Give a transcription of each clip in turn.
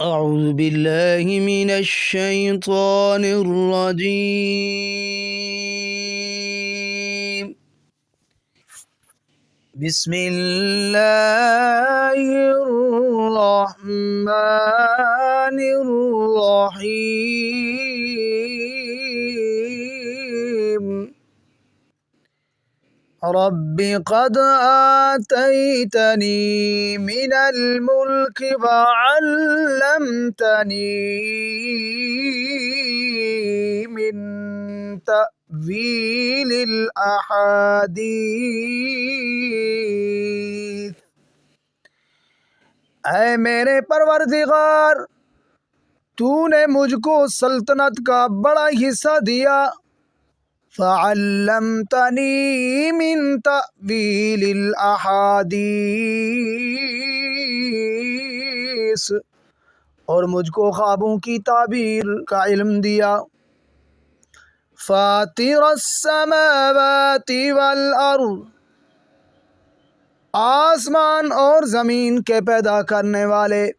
أعوذ بالله من الشيطان الرجيم. بسم الله الرحمن الرحيم. رب قد آتيتني من الملك وعلمتني من تأويل الأحاديث۔ اے میرے پروردگار، تو نے مجھ کو سلطنت کا بڑا حصہ دیا۔ فعلمتنی من تأویل الاحادیث، اور مجھ کو خوابوں کی تعبیر کا علم دیا۔ فاطر السماوات والارض، آسمان اور زمین کے پیدا کرنے والے۔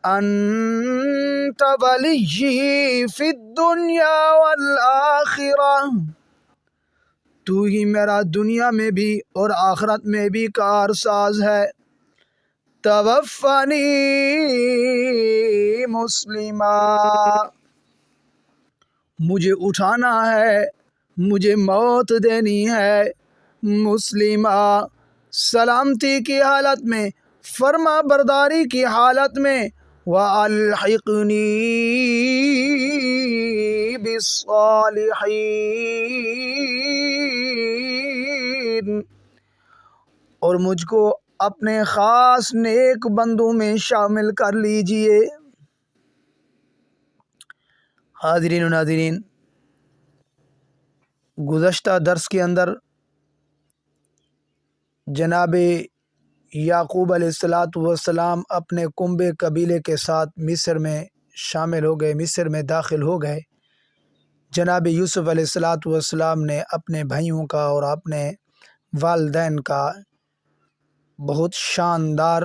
انت ولی فی الدنیا والآخرہ، تو ہی میرا دنیا میں بھی اور آخرت میں بھی کارساز ہے۔ توفنی مسلما، مجھے اٹھانا ہے، مجھے موت دینی ہے مسلما، سلامتی کی حالت میں، فرما برداری کی حالت میں۔ وَأَلْحِقْنِي بِالصَّالِحِينَ، اور مجھ کو اپنے خاص نیک بندوں میں شامل کر لیجئے۔ حاضرین و ناظرین، گزشتہ درس کے اندر جناب یعقوب علیہ السلام اپنے کنبے قبیلے کے ساتھ مصر میں شامل ہو گئے، مصر میں داخل ہو گئے۔ جناب یوسف علیہ السلام نے اپنے بھائیوں کا اور اپنے والدین کا بہت شاندار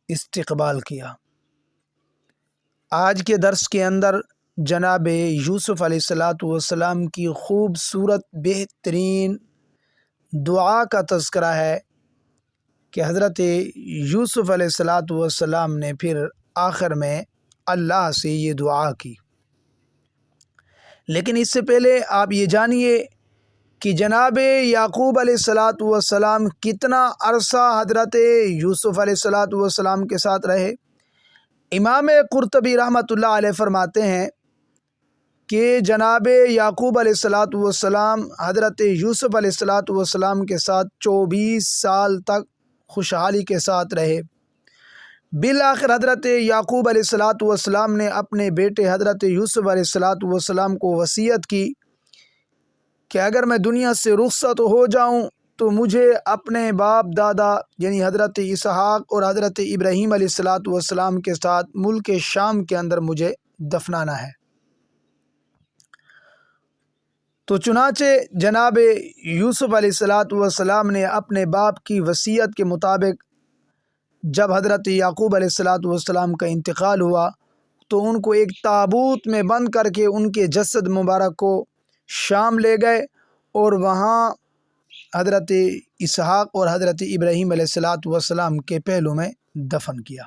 استقبال کیا۔ آج کے درس کے اندر جناب یوسف علیہ السلام کی خوبصورت بہترین دعا کا تذکرہ ہے کہ حضرت یوسف علیہ السلام نے پھر آخر میں اللہ سے یہ دعا کی۔ لیکن اس سے پہلے آپ یہ جانیے کہ جناب یعقوب علیہ السلام کتنا عرصہ حضرت یوسف علیہ السلام کے ساتھ رہے۔ امام قرطبی رحمۃ اللہ علیہ فرماتے ہیں کہ جناب یعقوب علیہ السلام حضرت یوسف علیہ السلام کے ساتھ 24 سال تک خوشحالی کے ساتھ رہے۔ بالآخر حضرت یعقوب علیہ السلام نے اپنے بیٹے حضرت یوسف علیہ السلام کو وصیت کی کہ اگر میں دنیا سے رخصت ہو جاؤں تو مجھے اپنے باپ دادا یعنی حضرت اسحاق اور حضرت ابراہیم علیہ السلام کے ساتھ ملک شام کے اندر مجھے دفنانا ہے۔ تو چنانچہ جناب یوسف علیہ السلام نے اپنے باپ کی وصیت کے مطابق جب حضرت یعقوب علیہ السلام کا انتقال ہوا تو ان کو ایک تابوت میں بند کر کے ان کے جسد مبارک کو شام لے گئے اور وہاں حضرت اسحاق اور حضرت ابراہیم علیہ السلام کے پہلو میں دفن کیا۔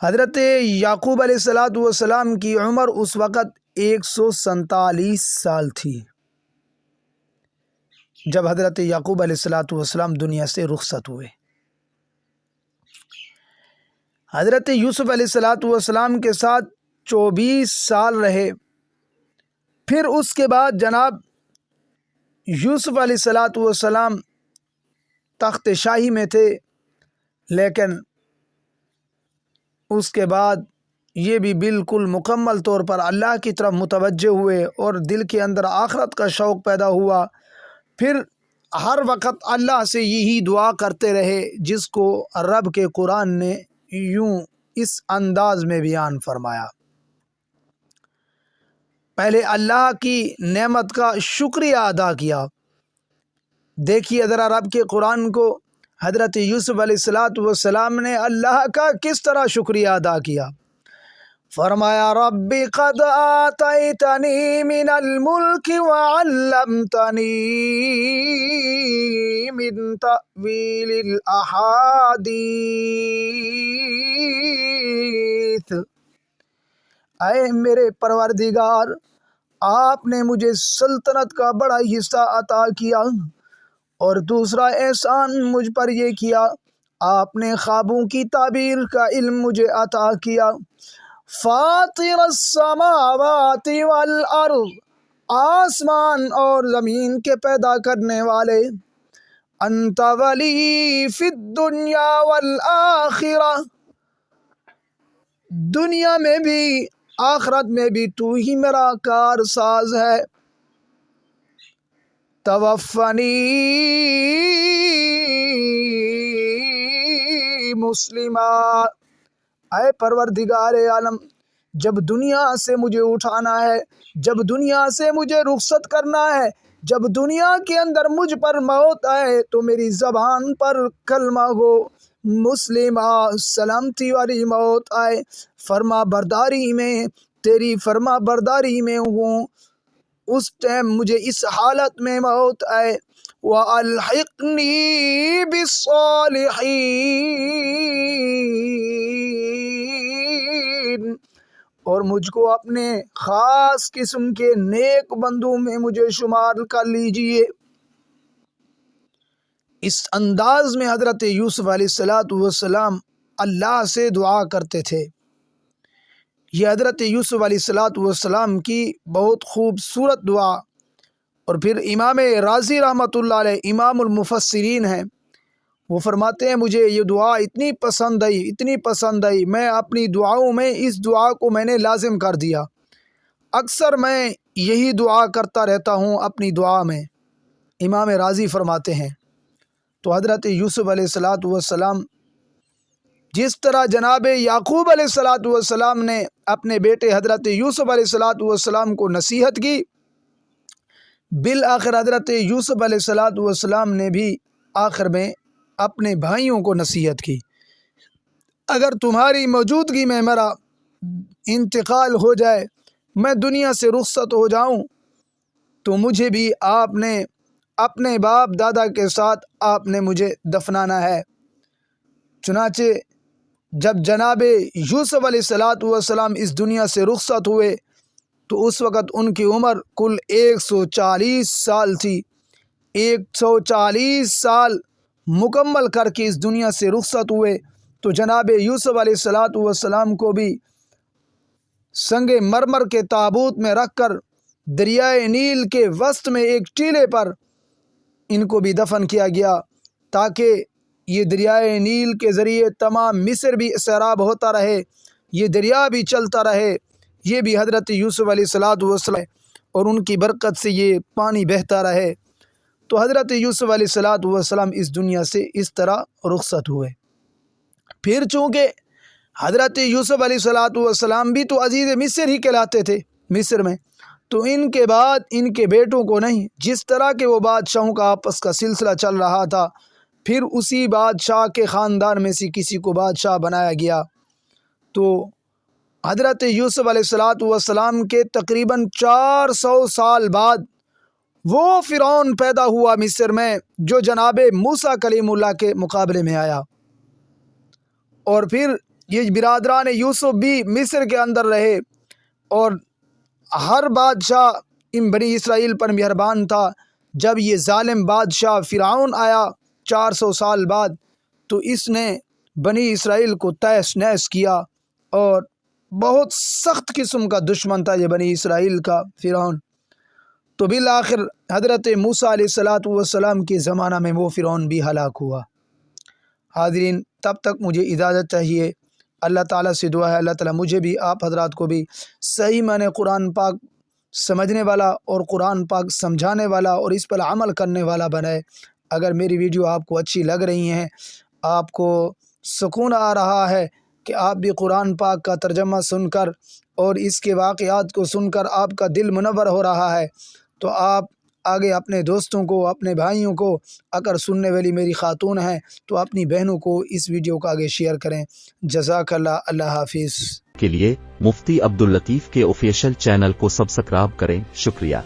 حضرت یعقوب علیہ السلام کی عمر اس وقت 147 سال تھی جب حضرت یعقوب علیہ السلام دنیا سے رخصت ہوئے۔ حضرت یوسف علیہ السلام کے ساتھ 24 سال رہے۔ پھر اس کے بعد جناب یوسف علیہ السلام تخت شاہی میں تھے، لیکن اس کے بعد یہ بھی بالکل مکمل طور پر اللہ کی طرف متوجہ ہوئے اور دل کے اندر آخرت کا شوق پیدا ہوا۔ پھر ہر وقت اللہ سے یہی دعا کرتے رہے جس کو رب کے قرآن نے یوں اس انداز میں بیان فرمایا۔ پہلے اللہ کی نعمت کا شکریہ ادا کیا۔ دیکھیے ذرا رب کے قرآن کو، حضرت یوسف علیہ السلام نے اللہ کا کس طرح شکریہ ادا کیا. فرمایا رب قد آتیتنی من الملک وعلمتنی من تأویل الاحادیث. اے میرے پروردگار، آپ نے مجھے سلطنت کا بڑا حصہ عطا کیا، اور دوسرا احسان مجھ پر یہ کیا آپ نے خوابوں کی تعبیر کا علم مجھے عطا کیا. فاطر السماوات والارض، آسمان اور زمین کے پیدا کرنے والے. انت ولی فی الدنیا والآخرہ، دنیا میں بھی آخرت میں بھی تو ہی میرا کار ساز ہے. توفنی مسلمہ، اے پروردگار عالم، جب دنیا سے مجھے اٹھانا ہے، جب دنیا سے مجھے رخصت کرنا ہے، جب دنیا کے اندر مجھ پر موت آئے تو میری زبان پر کلمہ ہو مسلمہ، سلامتی والی موت آئے، فرما برداری میں، تیری فرما برداری میں ہوں، اس ٹائم مجھے اس حالت میں موت آئے. وَأَلْحِقْنِي بِالصَّالِحِينَ، اور مجھ کو اپنے خاص قسم کے نیک بندوں میں مجھے شمار کر لیجئے. اس انداز میں حضرت یوسف علیہ السلام اللہ سے دعا کرتے تھے. یہ حضرت یوسف علیہ السلام کی بہت خوبصورت دعا. اور پھر امام رازی رحمۃ اللہ علیہ امام المفسرین ہیں، وہ فرماتے ہیں مجھے یہ دعا اتنی پسند آئی، میں اپنی دعاؤں میں اس دعا کو میں نے لازم کر دیا. اکثر میں یہی دعا کرتا رہتا ہوں اپنی دعا میں. امام رازی فرماتے ہیں تو حضرت یوسف علیہ السلام جس طرح جناب یعقوب علیہ السلام نے اپنے بیٹے حضرت یوسف علیہ السلام کو نصیحت کی، بالآخر حضرت یوسف علیہ السلام نے بھی آخر میں اپنے بھائیوں کو نصیحت کی. اگر تمہاری موجودگی میں میرا انتقال ہو جائے، میں دنیا سے رخصت ہو جاؤں، تو مجھے بھی آپ نے اپنے باپ دادا کے ساتھ آپ نے مجھے دفنانا ہے. چنانچہ جب جناب یوسف علیہ السلام اس دنیا سے رخصت ہوئے تو اس وقت ان کی عمر کل 140 سال تھی. 140 سال مکمل کر کے اس دنیا سے رخصت ہوئے تو جناب یوسف علیہ السلام کو بھی سنگ مرمر کے تابوت میں رکھ کر دریائے نیل کے وسط میں ایک ٹیلے پر ان کو بھی دفن کیا گیا، تاکہ یہ دریائے نیل کے ذریعے تمام مصر بھی سیراب ہوتا رہے، یہ دریا بھی چلتا رہے، یہ بھی حضرت یوسف علیہ السلام اور ان کی برکت سے یہ پانی بہتا رہے. تو حضرت یوسف علیہ السلام اس دنیا سے اس طرح رخصت ہوئے. پھر چونکہ حضرت یوسف علیہ السلام بھی تو عزیز مصر ہی کہلاتے تھے مصر میں، تو ان کے بعد ان کے بیٹوں کو نہیں، جس طرح کے وہ بادشاہوں کا آپس کا سلسلہ چل رہا تھا، پھر اسی بادشاہ کے خاندان میں سے کسی کو بادشاہ بنایا گیا. تو حضرت یوسف علیہ السلام کے تقریباً 400 سال بعد وہ فرعون پیدا ہوا مصر میں جو جناب موسیٰ کلیم اللہ کے مقابلے میں آیا. اور پھر یہ برادران یوسف بھی مصر کے اندر رہے، اور ہر بادشاہ ان بنی اسرائیل پر مہربان تھا. جب یہ ظالم بادشاہ فرعون آیا 400 سال بعد تو اس نے بنی اسرائیل کو تہس نہس کیا، اور بہت سخت قسم کا دشمن تھا یہ بنی اسرائیل کا فرعون. تو بالآخر حضرت موسیٰ علیہ السلام کے زمانہ میں وہ فرعون بھی ہلاک ہوا. حاضرین، تب تک مجھے اجازت چاہیے. اللہ تعالیٰ سے دعا ہے اللہ تعالیٰ مجھے بھی آپ حضرات کو بھی صحیح معنی قرآن پاک سمجھنے والا اور قرآن پاک سمجھانے والا اور اس پر عمل کرنے والا بنائے. اگر میری ویڈیو آپ کو اچھی لگ رہی ہیں، آپ کو سکون آ رہا ہے کہ آپ بھی قرآن پاک کا ترجمہ سن کر اور اس کے واقعات کو سن کر آپ کا دل منور ہو رہا ہے، تو آپ آگے اپنے دوستوں کو، اپنے بھائیوں کو، اگر سننے والی میری خاتون ہیں تو اپنی بہنوں کو اس ویڈیو کو آگے شیئر کریں۔ جزاک اللہ۔ اللہ حافظ۔ کے لیے مفتی عبداللطیف کے آفیشیل چینل کو سبسکرائب کریں۔ شکریہ۔